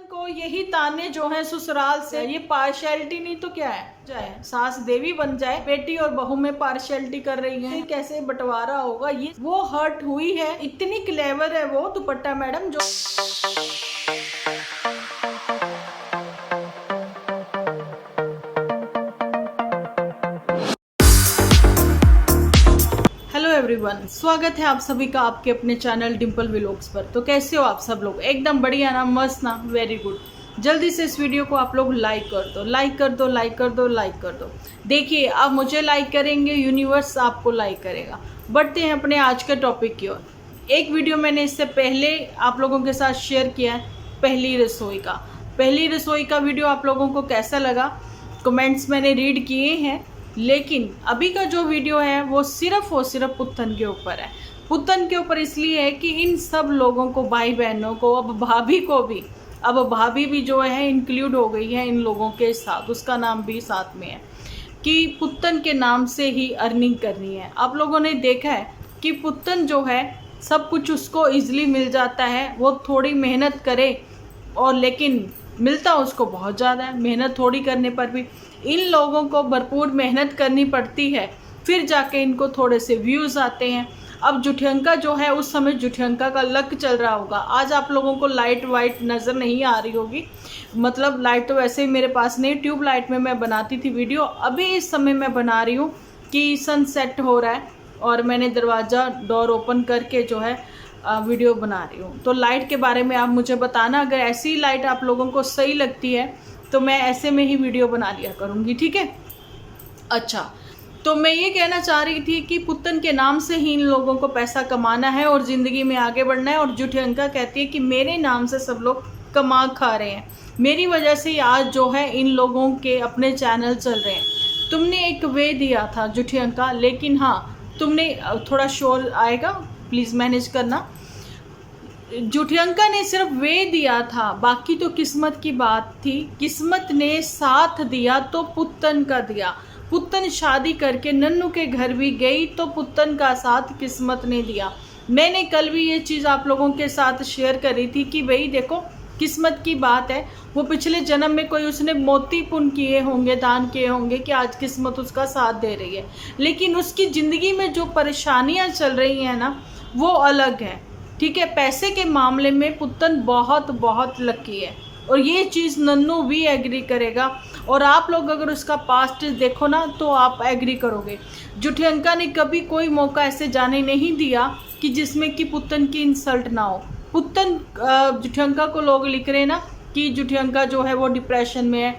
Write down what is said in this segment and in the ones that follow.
को यही ताने जो है ससुराल से, ये पार्शियलिटी नहीं तो क्या है? जाए सास देवी बन जाए, बेटी और बहू में पार्शियलिटी कर रही है, कैसे बंटवारा होगा? ये वो हर्ट हुई है, इतनी क्लेवर है वो दुपट्टा मैडम जो एवरीवन, स्वागत है आप सभी का आपके अपने चैनल डिम्पल व्लॉग्स पर। तो कैसे हो आप सब लोग? एकदम बढ़िया ना, मस्त ना, वेरी गुड। जल्दी से इस वीडियो को आप लोग लाइक कर दो, लाइक कर दो, लाइक कर दो, लाइक कर दो। देखिए, आप मुझे लाइक करेंगे, यूनिवर्स आपको लाइक करेगा। बढ़ते हैं अपने आज के टॉपिक की ओर। एक वीडियो मैंने इससे पहले आप लोगों के साथ शेयर किया है, पहली रसोई का वीडियो आप लोगों को कैसा लगा? कमेंट्स मैंने रीड किए हैं, लेकिन अभी का जो वीडियो है वो सिर्फ और सिर्फ पुत्तन के ऊपर है। पुत्तन के ऊपर इसलिए है कि इन सब लोगों को, भाई बहनों को, अब भाभी भी जो है इंक्लूड हो गई है इन लोगों के साथ, उसका नाम भी साथ में है कि पुत्तन के नाम से ही अर्निंग करनी है। आप लोगों ने देखा है कि पुत्तन जो है सब कुछ उसको ईजिली मिल जाता है, वो थोड़ी मेहनत करे और लेकिन मिलता उसको बहुत ज़्यादा है। मेहनत थोड़ी करने पर भी इन लोगों को भरपूर मेहनत करनी पड़ती है, फिर जाके इनको थोड़े से व्यूज़ आते हैं। अब जुठियंका जो है, उस समय जुठियंका का लक चल रहा होगा। आज आप लोगों को लाइट वाइट नज़र नहीं आ रही होगी, मतलब लाइट तो वैसे ही मेरे पास नहीं, ट्यूब लाइट में मैं बनाती थी वीडियो। अभी इस समय मैं बना रही हूँ कि सनसेट हो रहा है और मैंने दरवाज़ा डोर ओपन करके जो है वीडियो बना रही हूँ। तो लाइट के बारे में आप मुझे बताना, अगर ऐसी लाइट आप लोगों को सही लगती है तो मैं ऐसे में ही वीडियो बना लिया करूँगी, ठीक है? अच्छा, तो मैं ये कहना चाह रही थी कि पुत्तन के नाम से ही इन लोगों को पैसा कमाना है और ज़िंदगी में आगे बढ़ना है। और जुठियंका कहती है कि मेरे नाम से सब लोग कमा खा रहे हैं, मेरी वजह से आज जो है इन लोगों के अपने चैनल चल रहे हैं। तुमने एक वे दिया था जुठियंका, लेकिन हाँ, तुमने थोड़ा शोर आएगा, प्लीज़ मैनेज करना। जुठियंका ने सिर्फ वे दिया था, बाकी तो किस्मत की बात थी। किस्मत ने साथ दिया तो पुत्तन का दिया। पुत्तन शादी करके नन्नू के घर भी गई तो पुत्तन का साथ किस्मत ने दिया। मैंने कल भी ये चीज़ आप लोगों के साथ शेयर करी थी कि भाई देखो, किस्मत की बात है, वो पिछले जन्म में कोई उसने मोती पुण्य किए होंगे, दान किए होंगे कि आज किस्मत उसका साथ दे रही है। लेकिन उसकी ज़िंदगी में जो परेशानियाँ चल रही हैं ना, वो अलग है, ठीक है? पैसे के मामले में पुत्तन बहुत बहुत लकी है और ये चीज़ नन्नू भी एग्री करेगा। और आप लोग अगर उसका पास्ट देखो ना तो आप एग्री करोगे। जुठियंका ने कभी कोई मौका ऐसे जाने नहीं दिया कि जिसमें कि पुत्तन की इंसल्ट ना हो। पुत्तन जुठियंका को लोग लिख रहे हैं ना कि जुठियंका जो है वो डिप्रेशन में है,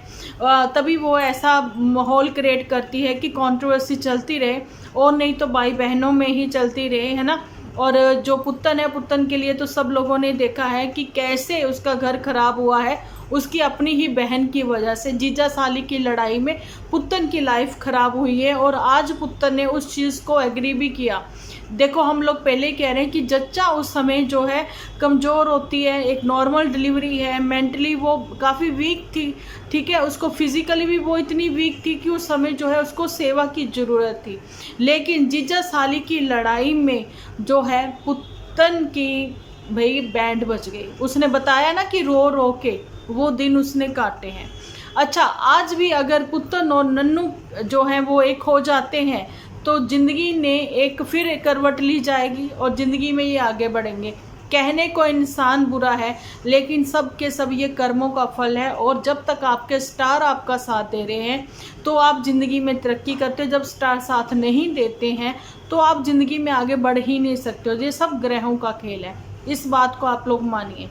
तभी वो ऐसा माहौल क्रिएट करती है कि कंट्रोवर्सी चलती रहे, और नहीं तो भाई बहनों में ही चलती रहे, है ना? और जो पुत्तन है, पुत्तन के लिए तो सब लोगों ने देखा है कि कैसे उसका घर खराब हुआ है, उसकी अपनी ही बहन की वजह से। जीजा साली की लड़ाई में पुत्तन की लाइफ खराब हुई है और आज पुत्तन ने उस चीज़ को एग्री भी किया। देखो, हम लोग पहले कह रहे हैं कि जच्चा उस समय जो है कमज़ोर होती है, एक नॉर्मल डिलीवरी है, मेंटली वो काफ़ी वीक थी, ठीक है? उसको फिज़िकली भी वो इतनी वीक थी कि उस समय जो है उसको सेवा की ज़रूरत थी। लेकिन जीजा साली की लड़ाई में जो है पुत्तन की भाई बैंड बज गई। उसने बताया ना कि रो रो के वो दिन उसने काटे हैं। अच्छा, आज भी अगर पुत्तन और नन्नू जो हैं वो एक हो जाते हैं तो ज़िंदगी ने एक फिर करवट ली जाएगी और ज़िंदगी में ये आगे बढ़ेंगे। कहने को इंसान बुरा है, लेकिन सब के सब ये कर्मों का फल है। और जब तक आपके स्टार आपका साथ दे रहे हैं तो आप ज़िंदगी में तरक्की करते हो। जब स्टार साथ नहीं देते हैं तो आप ज़िंदगी में आगे बढ़ ही नहीं सकते हो। ये सब ग्रहों का खेल है, इस बात को आप लोग मानिए।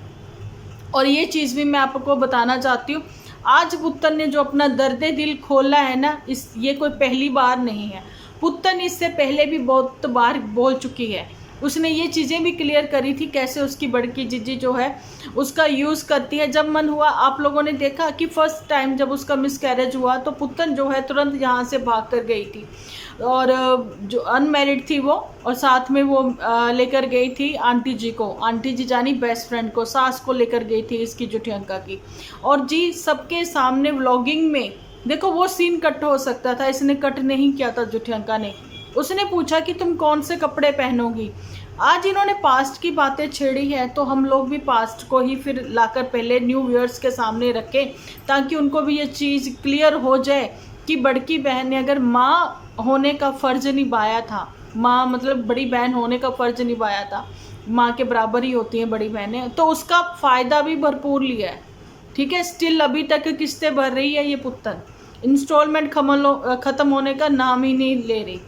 और ये चीज़ भी मैं आपको बताना चाहती हूँ, आज पुत्तन ने जो अपना दर्द दिल खोला है ना, ये कोई पहली बार नहीं है। पुत्तन इससे पहले भी बहुत बार बोल चुकी है। उसने ये चीज़ें भी क्लियर करी थी कैसे उसकी बड़की जीजी जो है उसका यूज़ करती है। जब मन हुआ, आप लोगों ने देखा कि फर्स्ट टाइम जब उसका मिसकैरेज हुआ तो पुत्तन जो है तुरंत यहाँ से भाग कर गई थी, और जो अनमैरिड थी वो, और साथ में वो लेकर गई थी आंटी जी को, आंटी जी जानी बेस्ट फ्रेंड को, सास को लेकर गई थी इसकी जुठियंका की। और जी सबके सामने व्लॉगिंग में देखो, वो सीन कट हो सकता था, इसने कट नहीं किया था जुठियंका ने। उसने पूछा कि तुम कौन से कपड़े पहनोगी, आज इन्होंने पास्ट की बातें छेड़ी है, तो हम लोग भी पास्ट को ही फिर लाकर पहले न्यू व्यूअर्स के सामने रखें, ताकि उनको भी ये चीज़ क्लियर हो जाए कि बड़की बहन ने अगर माँ होने का फ़र्ज़ निभाया था, माँ मतलब बड़ी बहन होने का फ़र्ज़ निभाया था, माँ के बराबर ही होती हैं बड़ी बहनें, तो उसका फ़ायदा भी भरपूर लिया है। ठीक है, स्टिल अभी तक किस्तें भर रही है ये पुत्तन, इंस्टॉलमेंट ख़त्म होने का नाम ही नहीं ले रही।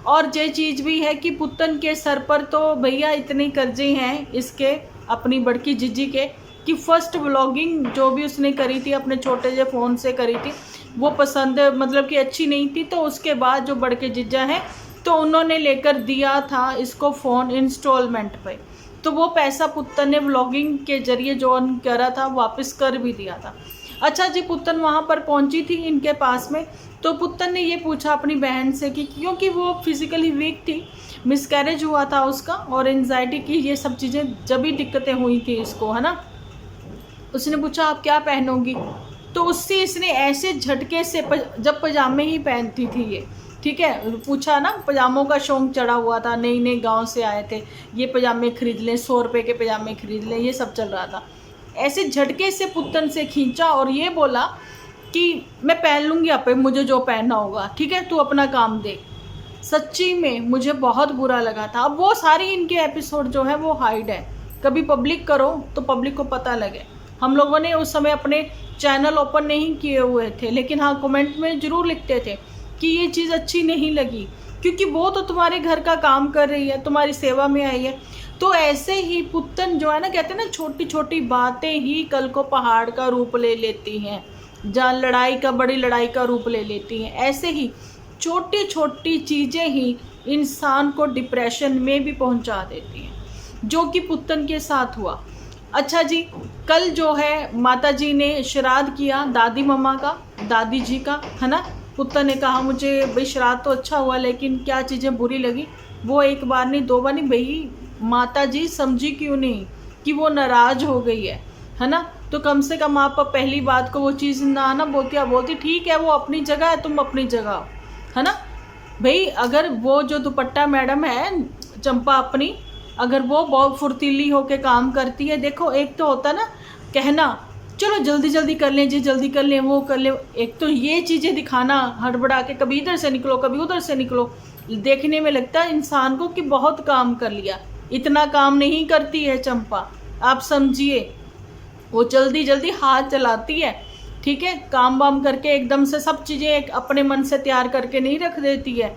और ये चीज़ भी है कि पुत्तन के सर पर तो भैया इतने कर्जे हैं इसके, अपनी बड़की जीजी के, कि फर्स्ट व्लॉगिंग जो भी उसने करी थी अपने छोटे से फ़ोन से करी थी, वो पसंद मतलब कि अच्छी नहीं थी। तो उसके बाद जो बड़के जीजा हैं तो उन्होंने लेकर दिया था इसको फ़ोन इंस्टॉलमेंट पे, तो वो पैसा पुत्तन ने व्लॉगिंग के जरिए जो अर्न करा था वापस कर भी दिया था। अच्छा जी, पुत्तन वहाँ पर पहुँची थी इनके पास में, तो पुत्तन ने ये पूछा अपनी बहन से कि क्योंकि वो फिज़िकली वीक थी, मिसकैरेज हुआ था उसका, और एंजाइटी की ये सब चीज़ें जब भी दिक्कतें हुई थी इसको, है ना। उसने पूछा आप क्या पहनोगी, तो उससे इसने ऐसे झटके से जब पजामे ही पहनती थी ये, ठीक है, पूछा ना, पजामों का शौक चढ़ा हुआ था, नई नई गांव से आए थे, ये पजामे खरीद लें, 100 रुपये के पजामे खरीद लें, ये सब चल रहा था। ऐसे झटके से पुत्तन से खींचा और ये बोला कि मैं पहन लूँगी आपे, मुझे जो पहनना होगा, ठीक है, तू अपना काम देख। सच्ची में मुझे बहुत बुरा लगा था। अब वो सारी इनके एपिसोड जो है वो हाइड है, कभी पब्लिक करो तो पब्लिक को पता लगे। हम लोगों ने उस समय अपने चैनल ओपन नहीं किए हुए थे, लेकिन हाँ कमेंट में ज़रूर लिखते थे कि ये चीज़ अच्छी नहीं लगी, क्योंकि वो तो तुम्हारे घर का काम कर रही है, तुम्हारी सेवा में आई है। तो ऐसे ही पुत्तन जो है ना, कहते हैं ना, छोटी छोटी बातें ही कल को पहाड़ का रूप ले लेती हैं, जहाँ लड़ाई का, बड़ी लड़ाई का रूप ले लेती हैं। ऐसे ही छोटी छोटी चीज़ें ही इंसान को डिप्रेशन में भी पहुंचा देती हैं, जो कि पुत्तन के साथ हुआ। अच्छा जी, कल जो है माता जी ने श्राद्ध किया दादी मम्मा का, दादी जी का, है ना। पुत्तन ने कहा मुझे भाई श्राद्ध तो अच्छा हुआ, लेकिन क्या चीज़ें बुरी लगी, वो एक बार नहीं दो बार नहीं, भाई माता जी समझी क्यों नहीं कि वो नाराज़ हो गई है ना। तो कम से कम आप पहली बात को वो चीज़ ना बोलती ठीक है, वो अपनी जगह है, तुम अपनी जगह हो, है ना भाई। अगर वो जो दुपट्टा मैडम है चंपा अपनी, अगर वो बहुत फुर्तीली होके काम करती है, देखो एक तो होता ना कहना चलो जल्दी जल्दी कर लें जी, जल्दी कर लें, वो कर लें, एक तो ये चीज़ें दिखाना हड़बड़ा के, कभी इधर से निकलो कभी उधर से निकलो, देखने में लगता है इंसान को कि बहुत काम कर लिया। इतना काम नहीं करती है चंपा, आप समझिए। वो जल्दी जल्दी हाथ चलाती है, ठीक है, काम वाम करके एकदम से सब चीज़ें अपने मन से तैयार करके नहीं रख देती है।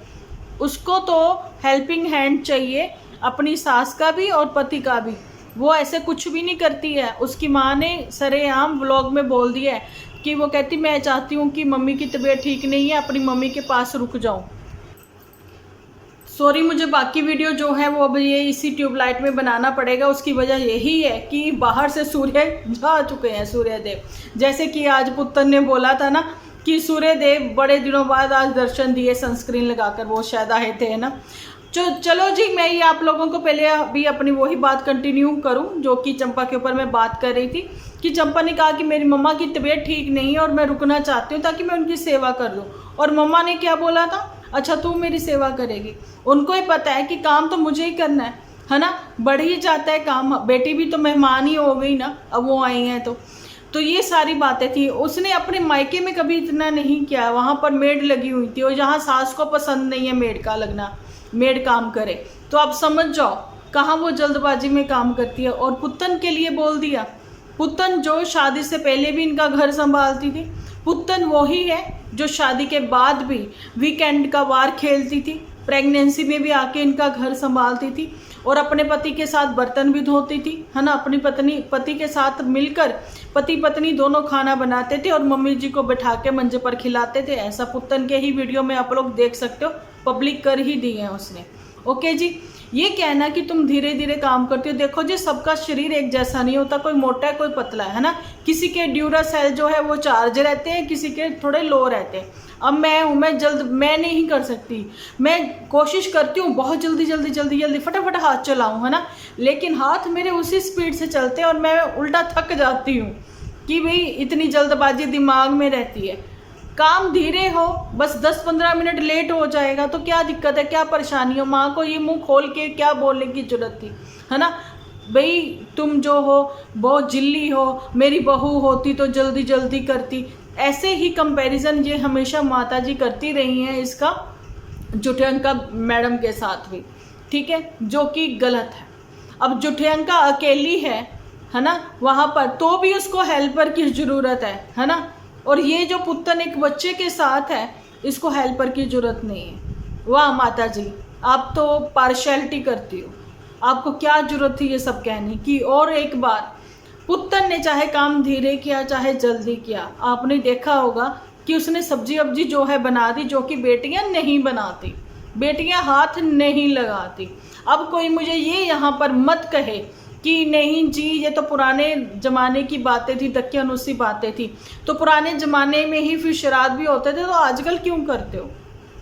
उसको तो हेल्पिंग हैंड चाहिए, अपनी सास का भी और पति का भी। वो ऐसे कुछ भी नहीं करती है। उसकी माँ ने सरेआम व्लॉग में बोल दिया है कि वो कहती मैं चाहती हूँ कि मम्मी की तबीयत ठीक नहीं है, अपनी मम्मी के पास रुक जाऊँ। सॉरी, मुझे बाकी वीडियो जो है वो अब ये इसी ट्यूबलाइट में बनाना पड़ेगा। उसकी वजह यही है कि बाहर से सूर्य जा चुके हैं, सूर्यदेव। जैसे कि आज पुत्तन ने बोला था ना कि सूर्यदेव बड़े दिनों बाद आज दर्शन दिए सनस्क्रीन लगाकर, वो शायद आए थे, है ना। चलो जी, मैं ये आप लोगों को पहले अभी अपनी वही बात कंटिन्यू करूं जो कि चंपा के ऊपर मैं बात कर रही थी, कि चंपा ने कहा कि मेरी मम्मा की तबीयत ठीक नहीं है और मैं रुकना चाहती हूँ ताकि मैं उनकी सेवा कर दूँ। और मम्मा ने क्या बोला था, अच्छा तू मेरी सेवा करेगी। उनको ही पता है कि काम तो मुझे ही करना है ना, बढ़ ही जाता है काम। बेटी भी तो मेहमान ही हो गई ना, अब वो आई हैं तो ये सारी बातें थी। उसने अपने मायके में कभी इतना नहीं किया, वहाँ पर मेड लगी हुई थी, और जहाँ सास को पसंद नहीं है मेड का लगना, मेड काम करे, तो आप समझ जाओ कहाँ वो जल्दबाजी में काम करती है। और पुत्तन के लिए बोल दिया, पुत्तन जो शादी से पहले भी इनका घर संभालती थी, पुत्तन वही है जो शादी के बाद भी वीकेंड का वार खेलती थी, प्रेगनेंसी में भी आके इनका घर संभालती थी, और अपने पति के साथ बर्तन भी धोती थी, है ना। अपनी पति के साथ मिलकर पति पत्नी दोनों खाना बनाते थे और मम्मी जी को बैठा के मंजे पर खिलाते थे। ऐसा पुत्तन के ही वीडियो में आप लोग देख सकते हो, पब्लिक कर ही दी है उसने। ओके जी, ये कहना कि तुम धीरे धीरे काम करती हो, देखो जी सबका शरीर एक जैसा नहीं होता, कोई मोटा है कोई पतला है ना। किसी के ड्यूरासेल जो है वो चार्ज रहते हैं, किसी के थोड़े लो रहते हैं। अब मैं हूँ, मैं नहीं कर सकती, मैं कोशिश करती हूँ बहुत जल्दी फटाफट हाथ चलाऊँ, है ना, लेकिन हाथ मेरे उसी स्पीड से चलते हैं और मैं उल्टा थक जाती हूँ कि भाई इतनी जल्दबाजी दिमाग में रहती है। काम धीरे हो, बस 10-15 मिनट लेट हो जाएगा तो क्या दिक्कत है, क्या परेशानी हो? माँ को ये मुंह खोल के क्या बोलने की जरूरत थी, है ना? भाई तुम जो हो बहुत जिल्ली हो, मेरी बहू होती तो जल्दी जल्दी करती। ऐसे ही कंपैरिजन ये हमेशा माता जी करती रही हैं इसका जुठियंका मैडम के साथ भी, ठीक है, जो कि गलत है। अब जुठियंका अकेली है ना, वहाँ पर तो भी उसको हेल्पर की ज़रूरत है ना? और ये जो पुत्तन एक बच्चे के साथ है, इसको हेल्पर की ज़रूरत नहीं है। वाह माता जी, आप तो पार्शियलिटी करती हो, आपको क्या ज़रूरत थी ये सब कहने की? और एक बार पुत्तन ने चाहे काम धीरे किया चाहे जल्दी किया, आपने देखा होगा कि उसने सब्जी वब्जी जो है बना दी, जो कि बेटियां नहीं बनाती, बेटियां हाथ नहीं लगाती। अब कोई मुझे ये यहाँ पर मत कहे कि नहीं जी ये तो पुराने ज़माने की बातें थी, दक्यानुसी बातें थी। तो पुराने ज़माने में ही फिर श्राद्ध भी होते थे, तो आजकल क्यों करते हो,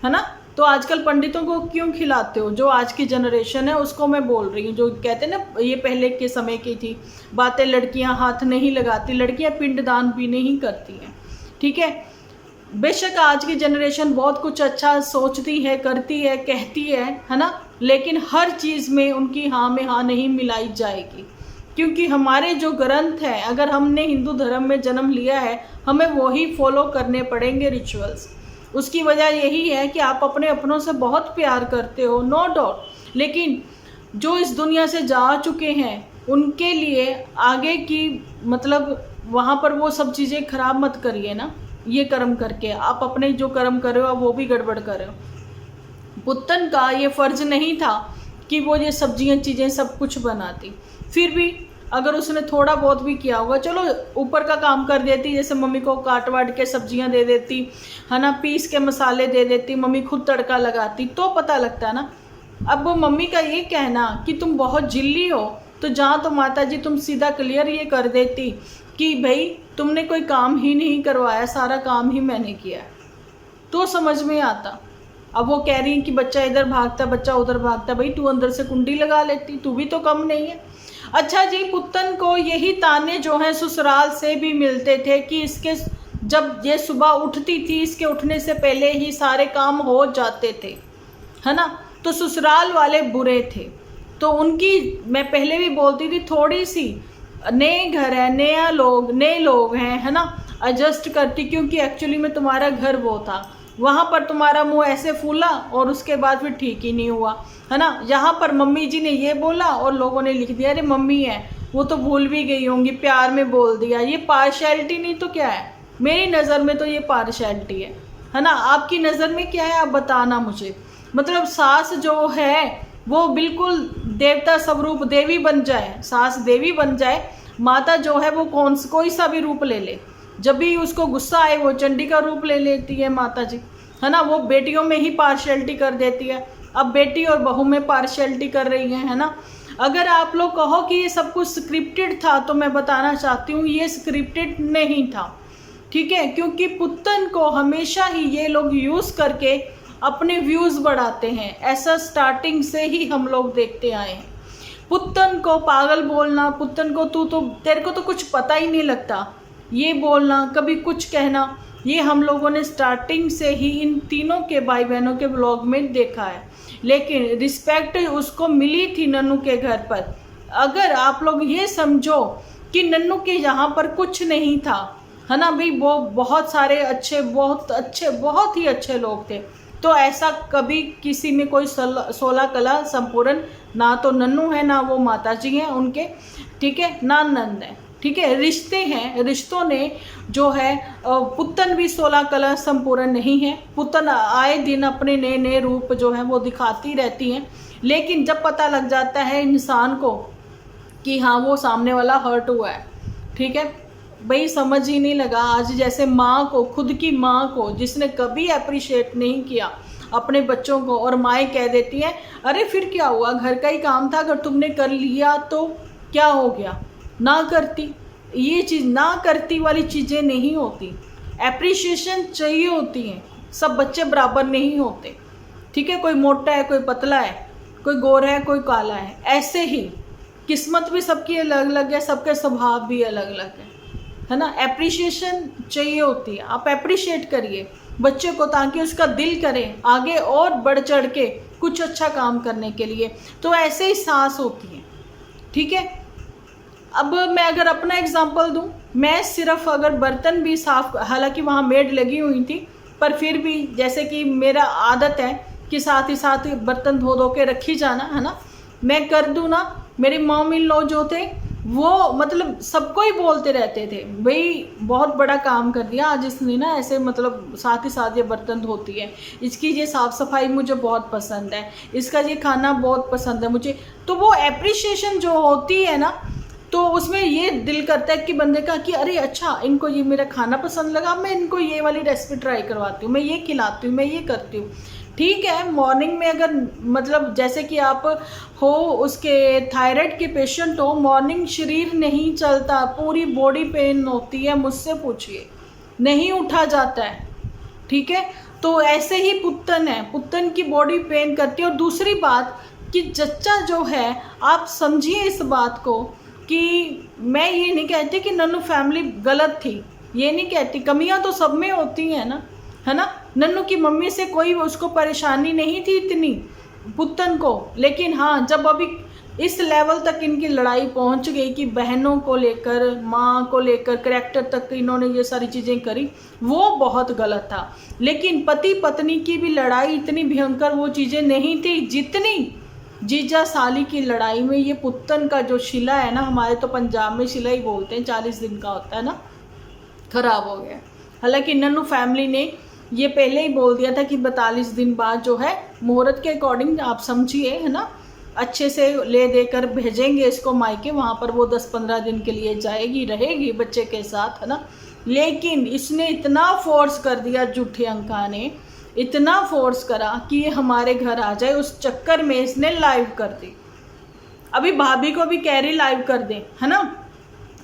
है ना? तो आजकल पंडितों को क्यों खिलाते हो? जो आज की जनरेशन है उसको मैं बोल रही हूँ, जो कहते हैं ना ये पहले के समय की थी बातें, लड़कियां हाथ नहीं लगाती, लड़कियां पिंडदान भी नहीं करती हैं, ठीक है? बेशक आज की जनरेशन बहुत कुछ अच्छा सोचती है, करती है, कहती है ना? लेकिन हर चीज़ में उनकी हाँ में हाँ नहीं मिलाई जाएगी, क्योंकि हमारे जो ग्रंथ हैं, अगर हमने हिंदू धर्म में जन्म लिया है, हमें वही फॉलो करने पड़ेंगे रिचुअल्स। उसकी वजह यही है कि आप अपने अपनों से बहुत प्यार करते हो, नो डाउट, लेकिन जो इस दुनिया से जा चुके हैं उनके लिए आगे की मतलब वहाँ पर वो सब चीज़ें खराब मत करिए ना। ये कर्म करके आप अपने जो कर्म कर रहे हो वो भी गड़बड़ कर रहे हो। पुत्तन का ये फर्ज नहीं था कि वो ये सब्जियां चीज़ें सब कुछ बनाती, फिर भी अगर उसने थोड़ा बहुत भी किया होगा, चलो ऊपर का काम कर देती, जैसे मम्मी को काट वाट के सब्जियां दे देती, है ना, पीस के मसाले दे देती, मम्मी खुद तड़का लगाती तो पता लगता ना। अब वो मम्मी का ये कहना कि तुम बहुत जिल्ली हो, तो जहाँ तो माता जी तुम सीधा क्लियर ये कर देती कि भाई तुमने कोई काम ही नहीं करवाया, सारा काम ही मैंने किया, तो समझ में आता। अब वो कह रही है कि बच्चा इधर भागता बच्चा उधर भागता, भाई तू अंदर से कुंडी लगा लेती, तू भी तो कम नहीं है। अच्छा जी, पुत्तन को यही ताने जो हैं ससुराल से भी मिलते थे कि इसके जब ये सुबह उठती थी, इसके उठने से पहले ही सारे काम हो जाते थे, है ना? तो ससुराल वाले बुरे थे, तो उनकी मैं पहले भी बोलती थी थोड़ी सी नए घर है, नए लोग हैं, है ना, एडजस्ट करती, क्योंकि एक्चुअली में तुम्हारा घर वो था, वहाँ पर तुम्हारा मुंह ऐसे फूला और उसके बाद फिर ठीक ही नहीं हुआ, है ना? यहाँ पर मम्मी जी ने ये बोला और लोगों ने लिख दिया अरे मम्मी है वो तो भूल भी गई होंगी, प्यार में बोल दिया। ये पार्शियलिटी नहीं तो क्या है? मेरी नज़र में तो ये पार्शियलिटी है ना? आपकी नज़र में क्या है आप बताना मुझे। मतलब सास जो है वो बिल्कुल देवता स्वरूप देवी बन जाए, सास देवी बन जाए, माता जो है वो कोई सा भी रूप ले ले, जब भी उसको गुस्सा आए वो चंडी का रूप ले लेती है माता जी, है ना? वो बेटियों में ही पार्शियलिटी कर देती है, अब बेटी और बहू में पार्शियलिटी कर रही है ना? अगर आप लोग कहो कि ये सब कुछ स्क्रिप्टेड था तो मैं बताना चाहती हूँ ये स्क्रिप्टेड नहीं था, ठीक है? क्योंकि पुत्तन को हमेशा ही ये लोग यूज़ करके अपने व्यूज़ बढ़ाते हैं, ऐसा स्टार्टिंग से ही हम लोग देखते आए हैं। पुत्तन को पागल बोलना, पुत्तन को तू तो तेरे को तो कुछ पता ही नहीं लगता, ये बोलना, कभी कुछ कहना, ये हम लोगों ने स्टार्टिंग से ही इन तीनों के भाई बहनों के व्लॉग में देखा है। लेकिन रिस्पेक्ट उसको मिली थी नन्नू के घर पर। अगर आप लोग ये समझो कि नन्नू के यहाँ पर कुछ नहीं था, है ना भाई, वो बहुत सारे अच्छे बहुत ही अच्छे लोग थे, तो ऐसा कभी किसी में कोई 16 कला संपूर्ण ना तो नन्नू है ना वो माता जी हैं उनके, ठीक है, ना नंद है, ठीक है? रिश्ते हैं, रिश्तों ने जो है पुत्तन भी 16 कला संपूर्ण नहीं है। पुत्तन आए दिन अपने नए नए रूप जो है वो दिखाती रहती हैं, लेकिन जब पता लग जाता है इंसान को कि हाँ वो सामने वाला हर्ट हुआ है, ठीक है भाई, समझ ही नहीं लगा। आज जैसे माँ को, खुद की माँ को जिसने कभी अप्रिशिएट नहीं किया अपने बच्चों को, और माएँ कह देती हैं अरे फिर क्या हुआ, घर का ही काम था, अगर तुमने कर लिया तो क्या हो गया, ना करती। ये चीज़ ना करती वाली चीज़ें नहीं होती, एप्रिशिएशन चाहिए होती हैं। सब बच्चे बराबर नहीं होते, ठीक है? कोई मोटा है, कोई पतला है, कोई गोरा है, कोई काला है, ऐसे ही किस्मत भी सबकी अलग अलग है, सबके स्वभाव भी अलग अलग है, है ना, एप्रिशिएशन चाहिए होती है। आप एप्रिशिएट करिए बच्चे को ताकि उसका दिल करे आगे और बढ़ चढ़ के कुछ अच्छा काम करने के लिए। तो ऐसे ही सांस होती है, ठीक है। अब मैं अगर अपना एग्जांपल दूं, मैं सिर्फ अगर बर्तन भी साफ, हालांकि वहाँ मेड लगी हुई थी, पर फिर भी जैसे कि मेरा आदत है कि साथ ही साथ बर्तन धो धो के रखी जाना, है ना, मैं कर दूं ना। मेरे मॉम इन लॉ जो थे वो मतलब सबको ही बोलते रहते थे, भाई बहुत बड़ा काम कर दिया आज इसने ना, ऐसे मतलब साथ ही साथ ये बर्तन धोती है, इसकी ये साफ़ सफाई मुझे बहुत पसंद है, इसका ये खाना बहुत पसंद है मुझे। तो वो एप्रिशिएशन जो होती है ना, तो उसमें ये दिल करता है कि बंदे का कि अरे अच्छा इनको ये मेरा खाना पसंद लगा, मैं इनको ये वाली रेसिपी ट्राई करवाती हूँ, मैं ये खिलाती हूँ, मैं ये करती हूँ। ठीक है, मॉर्निंग में अगर मतलब जैसे कि आप हो उसके थायराइड के पेशेंट हो, मॉर्निंग शरीर नहीं चलता, पूरी बॉडी पेन होती है, मुझसे पूछिए, नहीं उठा जाता है, ठीक है। तो ऐसे ही पुत्तन है, पुत्तन की बॉडी पेन करती है। और दूसरी बात कि जच्चा जो है, आप समझिए इस बात को कि मैं ये नहीं कहती कि नन्नू फैमिली गलत थी, ये नहीं कहती, कमियां तो सब में होती हैं ना, है ना। नन्नू की मम्मी से कोई उसको परेशानी नहीं थी इतनी पुत्तन को, लेकिन हाँ जब अभी इस लेवल तक इनकी लड़ाई पहुंच गई कि बहनों को लेकर, माँ को लेकर, करैक्टर तक इन्होंने ये सारी चीज़ें करी, वो बहुत गलत था। लेकिन पति पत्नी की भी लड़ाई इतनी भयंकर वो चीज़ें नहीं थी जितनी जीजा साली की लड़ाई में ये पुत्तन का जो शिला है ना, हमारे तो पंजाब में शिला ही बोलते हैं, 40 दिन का होता है ना, खराब हो गया। हालांकि नन्नू फैमिली ने ये पहले ही बोल दिया था कि 42 दिन बाद जो है मुहूर्त के अकॉर्डिंग आप समझिए, है ना, अच्छे से ले देकर भेजेंगे इसको मायके, वहाँ पर वो 10-15 दिन के लिए जाएगी, रहेगी बच्चे के साथ, है ना। लेकिन इसने इतना फोर्स कर दिया, झूठी अंका ने इतना फोर्स करा कि ये हमारे घर आ जाए, उस चक्कर में इसने लाइव कर दी। अभी भाभी को भी कह रही लाइव कर दें, है ना,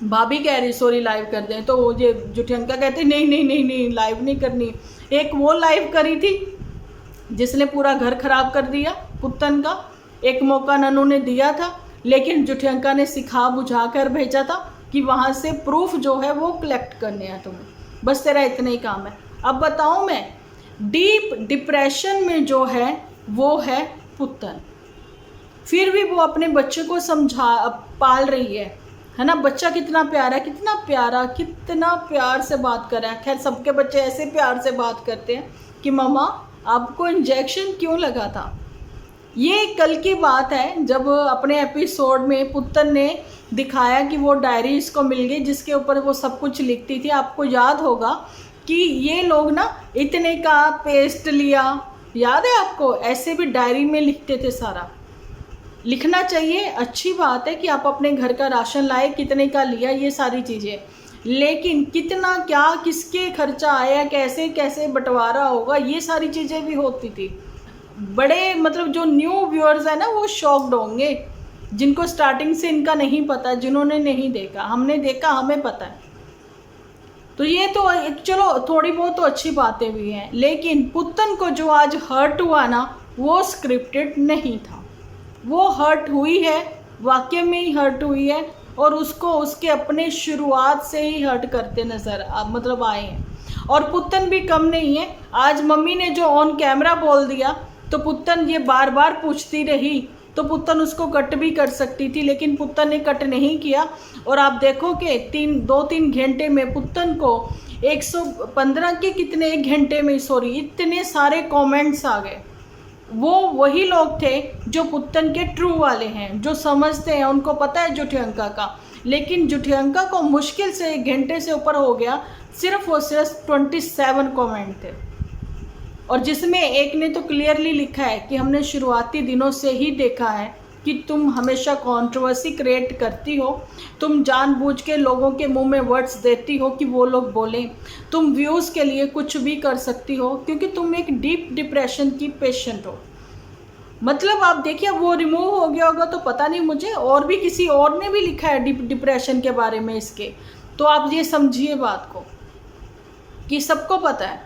भाभी कह रही सॉरी लाइव कर दें, तो ये झूठी अंका कहते नहीं नहीं नहीं नहीं लाइव नहीं करनी। एक वो लाइव करी थी जिसने पूरा घर खराब कर दिया पुत्तन का, एक मौका नन्नू ने दिया था, लेकिन झूठी अंका ने सिखा बुझा कर भेजा था कि वहाँ से प्रूफ जो है वो कलेक्ट करने हैं तुम्हें, बस तेरा इतना ही काम है। अब बताऊँ मैं, डीप डिप्रेशन में जो है वो है पुत्तन, फिर भी वो अपने बच्चे को पाल रही है ना। बच्चा कितना प्यारा, कितना प्यारा, कितना प्यार से बात कर रहा है। खैर सबके बच्चे ऐसे प्यार से बात करते हैं कि मम्मा आपको इंजेक्शन क्यों लगा था। ये कल की बात है जब अपने एपिसोड में पुत्तन ने दिखाया कि वो डायरी इसको मिल गई जिसके ऊपर वो सब कुछ लिखती थी। आपको याद होगा कि ये लोग ना इतने का पेस्ट लिया, याद है आपको, ऐसे भी डायरी में लिखते थे। सारा लिखना चाहिए, अच्छी बात है कि आप अपने घर का राशन लाए, कितने का लिया, ये सारी चीज़ें, लेकिन कितना क्या किसके खर्चा आया, कैसे कैसे बंटवारा होगा, ये सारी चीज़ें भी होती थी। बड़े मतलब जो न्यू व्यूअर्स है ना वो शॉक्ड होंगे, जिनको स्टार्टिंग से इनका नहीं पता, जिन्होंने नहीं देखा, हमने देखा, हमें पता है। तो ये तो चलो थोड़ी बहुत तो अच्छी बातें भी हैं, लेकिन पुत्तन को जो आज हर्ट हुआ ना वो स्क्रिप्टेड नहीं था, वो हर्ट हुई है, वाकई में ही हर्ट हुई है, और उसको उसके अपने शुरुआत से ही हर्ट करते नज़र मतलब आए हैं। और पुत्तन भी कम नहीं है, आज मम्मी ने जो ऑन कैमरा बोल दिया तो पुत्तन ये बार बार पूछती रही, तो पुत्तन उसको कट भी कर सकती थी, लेकिन पुत्तन ने कट नहीं किया। और आप देखो कि 2-3 घंटे में पुत्तन को 115 के कितने, 1 घंटे में सॉरी, इतने सारे कमेंट्स आ गए। वो वही लोग थे जो पुत्तन के ट्रू वाले हैं, जो समझते हैं, उनको पता है झूठी अंका का, लेकिन झूठी अंका को मुश्किल से 1 घंटे से ऊपर हो गया, सिर्फ और सिर्फ 27 कमेंट थे। और जिसमें एक ने तो क्लियरली लिखा है कि हमने शुरुआती दिनों से ही देखा है कि तुम हमेशा कंट्रोवर्सी क्रिएट करती हो, तुम जानबूझ के लोगों के मुंह में वर्ड्स देती हो कि वो लोग बोलें, तुम व्यूज़ के लिए कुछ भी कर सकती हो, क्योंकि तुम एक डीप डिप्रेशन की पेशेंट हो। मतलब आप देखिए वो रिमूव हो गया होगा तो पता नहीं मुझे, और भी किसी और ने भी लिखा है डीप डिप्रेशन के बारे में इसके, तो आप ये समझिए बात को कि सबको पता है।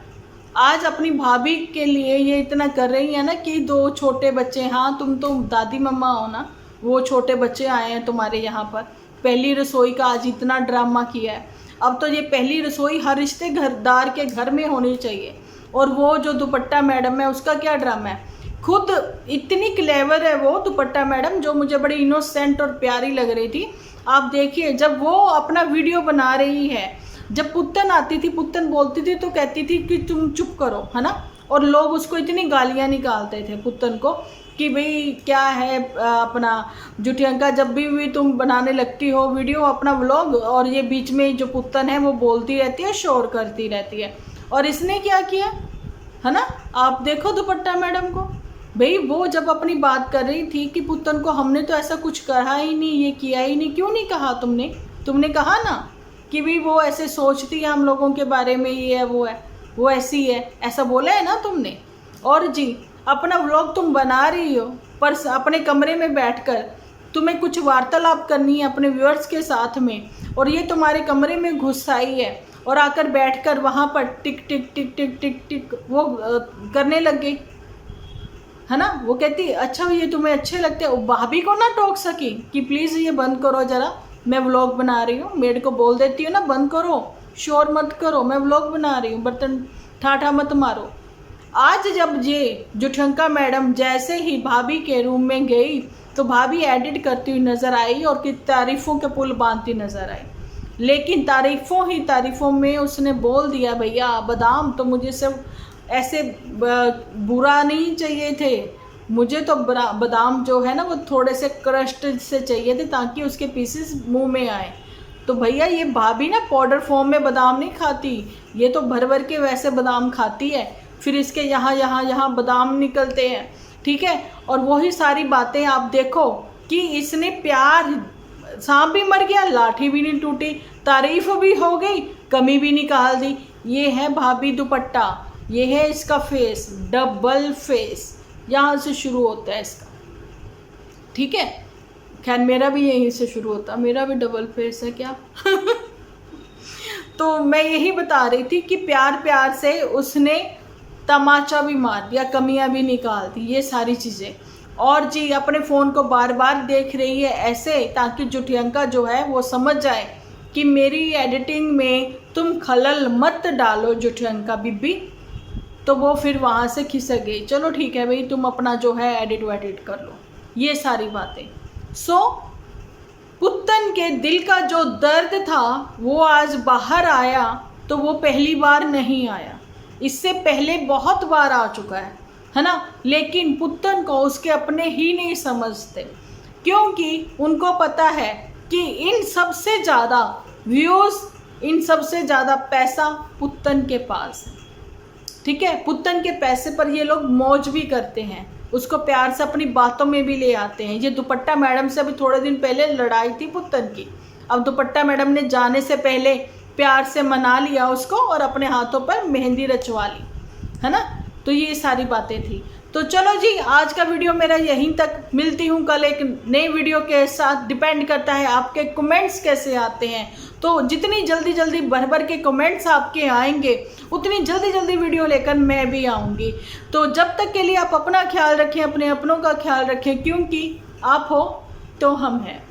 आज अपनी भाभी के लिए ये इतना कर रही है ना कि 2 छोटे बच्चे, हाँ तुम तो दादी मम्मा हो ना, वो छोटे बच्चे आए हैं तुम्हारे यहाँ पर, पहली रसोई का आज इतना ड्रामा किया है। अब तो ये पहली रसोई हर रिश्ते घरदार के घर में होनी चाहिए। और वो जो दुपट्टा मैडम है उसका क्या ड्रामा है, खुद इतनी क्लेवर है वो दुपट्टा मैडम, जो मुझे बड़ी इनोसेंट और प्यारी लग रही थी। आप देखिए जब वो अपना वीडियो बना रही है, जब पुत्तन आती थी, पुत्तन बोलती थी तो कहती थी कि तुम चुप करो, है ना। और लोग उसको इतनी गालियाँ निकालते थे पुत्तन को कि भाई क्या है अपना जुटियंका, जब भी तुम बनाने लगती हो वीडियो अपना व्लॉग, और ये बीच में जो पुत्तन है वो बोलती रहती है, शोर करती रहती है। और इसने क्या किया, है ना, आप देखो दुपट्टा मैडम को, भाई वो जब अपनी बात कर रही थी कि पुत्तन को हमने तो ऐसा कुछ कहा ही नहीं, ये किया ही नहीं, क्यों नहीं कहा तुमने कहा ना कि भाई वो ऐसे सोचती है हम लोगों के बारे में, ये है वो ऐसी है, ऐसा बोला है ना तुमने। और जी अपना व्लॉग तुम बना रही हो पर अपने कमरे में बैठकर तुम्हें कुछ वार्तालाप करनी है अपने व्यूअर्स के साथ में, और ये तुम्हारे कमरे में घुस आई है और आकर बैठकर वहाँ पर टिक टिक टिक टिक टिक टिक वो करने लग गई, है ना। वो कहती अच्छा ये तुम्हें अच्छे लगते हैं, भाभी को ना टोक सकी कि प्लीज़ ये बंद करो ज़रा, मैं व्लॉग बना रही हूँ। मेड को बोल देती हूँ ना बंद करो, शोर मत करो, मैं व्लॉग बना रही हूँ, बर्तन ठाठा मत मारो। आज जब ये जुठंका मैडम जैसे ही भाभी के रूम में गई तो भाभी एडिट करती हुई नज़र आई और कि तारीफ़ों के पुल बांधती नज़र आई। लेकिन तारीफ़ों ही तारीफ़ों में उसने बोल दिया भैया बादाम तो मुझे सिर्फ ऐसे बुरा नहीं चाहिए थे, मुझे तो बादाम जो है ना वो थोड़े से क्रस्ट से चाहिए थे ताकि उसके पीसेस मुंह में आए। तो भैया ये भाभी ना पाउडर फॉर्म में बादाम नहीं खाती, ये तो भर भर के वैसे बादाम खाती है, फिर इसके यहाँ बादाम निकलते हैं, ठीक है। और वही सारी बातें आप देखो कि इसने प्यार, सांप भी मर गया लाठी भी नहीं टूटी, तारीफ भी हो गई कमी भी निकाल दी। ये है भाभी दुपट्टा, ये है इसका फेस, डबल फेस यहाँ से शुरू होता है इसका, ठीक है। खैर मेरा भी यहीं से शुरू होता, मेरा भी डबल फेस है क्या तो मैं यही बता रही थी कि प्यार प्यार से उसने तमाचा भी मार दिया, कमियां भी निकाल दी, ये सारी चीज़ें। और जी अपने फ़ोन को बार बार देख रही है ऐसे ताकि जुटियंका जो है वो समझ जाए कि मेरी एडिटिंग में तुम खलल मत डालो जुटियंका बीबी। तो वो फिर वहाँ से खिसक गई, चलो ठीक है भाई तुम अपना जो है एडिट वेडिट कर लो, ये सारी बातें। पुत्तन के दिल का जो दर्द था वो आज बाहर आया, तो वो पहली बार नहीं आया, इससे पहले बहुत बार आ चुका है ना। लेकिन पुत्तन को उसके अपने ही नहीं समझते, क्योंकि उनको पता है कि इन सबसे ज़्यादा व्यूज़, इन सबसे ज़्यादा पैसा पुत्तन के पास है, ठीक है। पुत्तन के पैसे पर ये लोग मौज भी करते हैं, उसको प्यार से अपनी बातों में भी ले आते हैं। ये दुपट्टा मैडम से अभी थोड़े दिन पहले लड़ाई थी पुत्तन की, अब दुपट्टा मैडम ने जाने से पहले प्यार से मना लिया उसको और अपने हाथों पर मेहंदी रचवा ली, है ना। तो ये सारी बातें थी। तो चलो जी आज का वीडियो मेरा यहीं तक, मिलती हूँ कल एक नई वीडियो के साथ। डिपेंड करता है आपके कमेंट्स कैसे आते हैं, तो जितनी जल्दी जल्दी भर भर के कमेंट्स आपके आएंगे उतनी जल्दी जल्दी वीडियो लेकर मैं भी आऊँगी। तो जब तक के लिए आप अपना ख्याल रखें, अपने अपनों का ख्याल रखें, क्योंकि आप हो तो हम हैं।